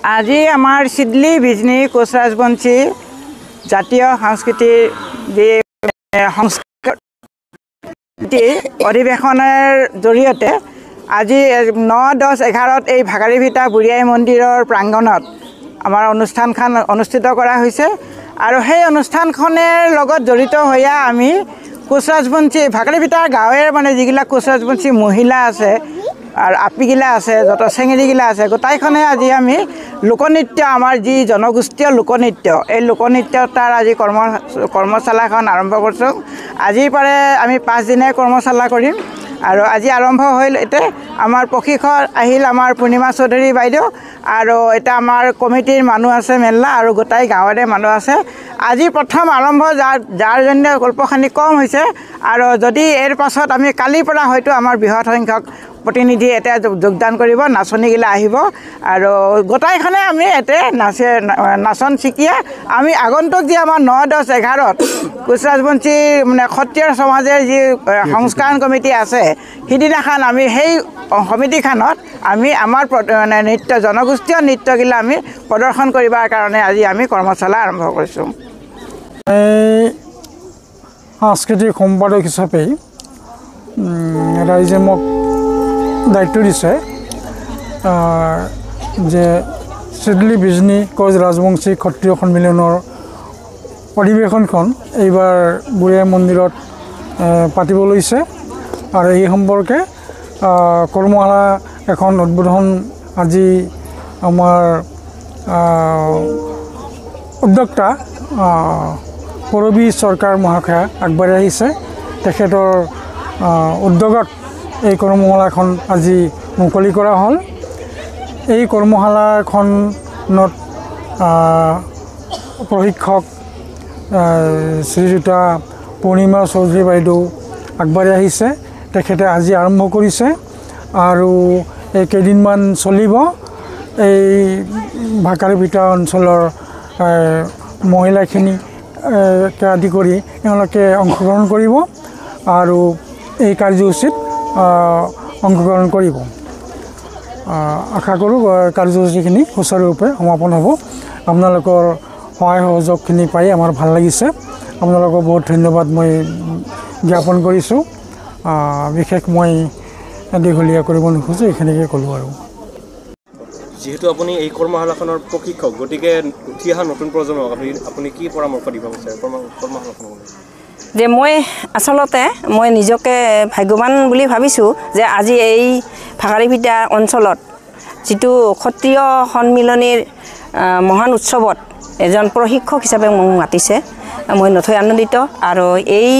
আজি আমাৰ চিডলি বিজনী কোচ ৰাজবংশী জাতীয় সাংস্কৃতিক যে অধিৱেশনৰ জৰিয়তে আজি 9, 10, 11 এই ভাগাৰীভিটা বুঢ়ীআই মন্দিৰৰ প্ৰাংগণত আমাৰ অনুষ্ঠানখন অনুষ্ঠিত কৰা হৈছে আৰু সেই অনুষ্ঠানখনৰ লগত জড়িত হৈয়া আমি কোচ ৰাজবংশী ভাগাৰীভিটা গাঁৱৰ মানে যিগিলা কোচ ৰাজবংশী মহিলা আছে আৰ আপিগিলা আছে যত চেঙেৰিগিলা আছে গোটাইখনে আজি আমি লোকনৃত্য আমাৰ যি জনগোষ্ঠীয় লোকনৃত্য এই লোকনৃত্য তাৰ আজি কৰ্মশালাখন আৰম্ভ কৰিছোঁ আজিৰ পৰা আমি 5 দিনৰ কৰ্মশালা কৰিম আৰু আজি আৰম্ভ হ'ল এতে আমাৰ প্ৰশিক্ষক আহিল আমাৰ পূৰ্ণিমা চৌধুৰী বাইদেউ আৰু এটা আমাৰ কমিটিৰ মানুহ আছে মেল্লা আৰু গোটাই গাঁৱৰে মানুহ আছে আজি প্ৰথম আৰম্ভ যাৰ জন্য কল্পখানি কম হৈছে আৰু যদি এৰ পাছত আমি কালিৰ পৰা হয়তো আমাৰ বৃহৎ সংখ্যক প্ৰতিনিধি এটা যোগদান কৰিব নাচনীগিলা আহিব আৰু গোটাইখনে আমি এতে নাচন শিকিয়া আমি আগন্তুক যে আমাৰ 9, 10, 11 কোচ ৰাজবংশী মানে সত্ৰীয় সমাজৰ যি সংস্কাৰণ কমিটি আছে সিদিনাখন আমি সেই সমিতিখনত আমি আমাৰ মানে নৃত্য জনগোষ্ঠীয় নৃত্যগিলা আমি প্ৰদৰ্শন কৰিবৰ কাৰণে আজি আমি কৰ্মশালা আৰম্ভ কৰিছোঁ সাংস্কৃতিক সম্পাদক হিচাপে ৰাইজে মোক দায়িত্ব দিছে যে চিডলি বিজনী কোচ ৰাজবংশী ক্ষত্ৰিয় সন্মিলনৰ অধিৱেশনখন এইবাৰ বুঢ়ীআই মন্দিৰত পাতিব লৈছে আৰু এই সম্পৰ্কে কৰ্মশালা এখন উদ্বোধন আজি আমাৰ উদ্যোক্তা পৰবী চৰকাৰ মহাশয়া আগবাঢ়ি আহিছে তেখেতৰ উদ্যোগত এই কৰ্মশালাখন আজি মুকলি কৰা হ'ল এই কৰ্মশালাখনত প্ৰশিক্ষক শ্ৰীযুতা পূৰ্ণিমা চৌধুৰী বাইদেউ আগবাঢ়ি আহিছে তেখেতে আজি আৰম্ভ কৰিছে আৰু এই কেইদিনমান চলিব এই ভাগাৰীভিটা অঞ্চলৰ মহিলাখিনি আদি কৰি তেওঁলোকে অংশগ্ৰহণ কৰিব আৰু এই কাৰ্যসূচীত অংশগ্ৰহণ কৰিব আশা কৰোঁ কাৰ্যসূচীখিনি সুচাৰুৰূপে সমাপন হ'ব আপোনালোকৰ সহায় সহযোগখিনি পাই আমাৰ ভাল লাগিছে আপোনালোকক বহুত ধন্যবাদ মই জ্ঞাপন কৰিছোঁ বিশেষ মই দীঘলীয়া কৰিব নোখোজোঁ এইখিনিকে ক'লোঁ আৰু যেহেতু আপুনি এই কৰ্মশালাখনৰ প্ৰশিক্ষক গতিকে উঠি অহা নতুন প্ৰজন্মক আপুনি কি পৰামৰ্শ দিব বিচাৰে কৰ্মশালাখনলৈ যে মই আচলতে মই নিজকে ভাগ্যৱান বুলি ভাবিছোঁ যে আজি এই ভাগাৰীভিটা অঞ্চলত যিটো ক্ষত্ৰিয় সন্মিলনীৰ মহান উৎসৱত এজন প্ৰশিক্ষক হিচাপে মোক মাতিছে মই নথৈ আনন্দিত আৰু এই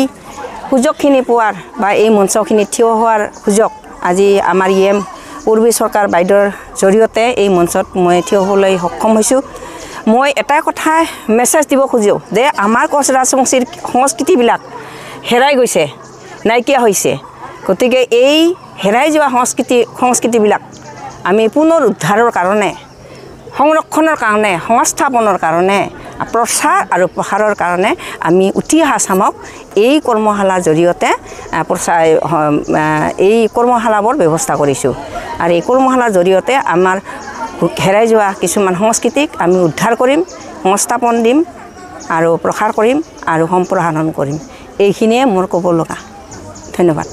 সুযোগখিনি পোৱাৰ বা এই মঞ্চখিনিত থিয় হোৱাৰ সুযোগ আজি আমাৰ পূৰ্বী চৰকাৰ বাইদেউৰ জৰিয়তে এই মঞ্চত মই থিয় হ'বলৈ সক্ষম হৈছোঁ মই এটা কথা মেছেজ দিব খোজোঁ যে আমাৰ কোচ ৰাজবংশীৰ সংস্কৃতিবিলাক হেৰাই গৈছে নাইকিয়া হৈছে গতিকে এই হেৰাই যোৱা সংস্কৃতিবিলাক আমি পুনৰ উদ্ধাৰৰ কাৰণে সংৰক্ষণৰ কাৰণে সংস্থাপনৰ কাৰণে প্ৰচাৰ আৰু প্ৰসাৰৰ কাৰণে আমি উঠি অহা চামক এই কৰ্মশালাৰ জৰিয়তে এই কৰ্মশালাবোৰ ব্যৱস্থা কৰিছোঁ আৰু এই কৰ্মশালাৰ জৰিয়তে আমাৰ হেৰাই যোৱা কিছুমান সংস্কৃতিক আমি উদ্ধাৰ কৰিম সংস্থাপন দিম আৰু প্ৰসাৰ কৰিম আৰু সম্প্ৰসাৰণ কৰিম এইখিনিয়ে মোৰ ক'ব লগা ধন্যবাদ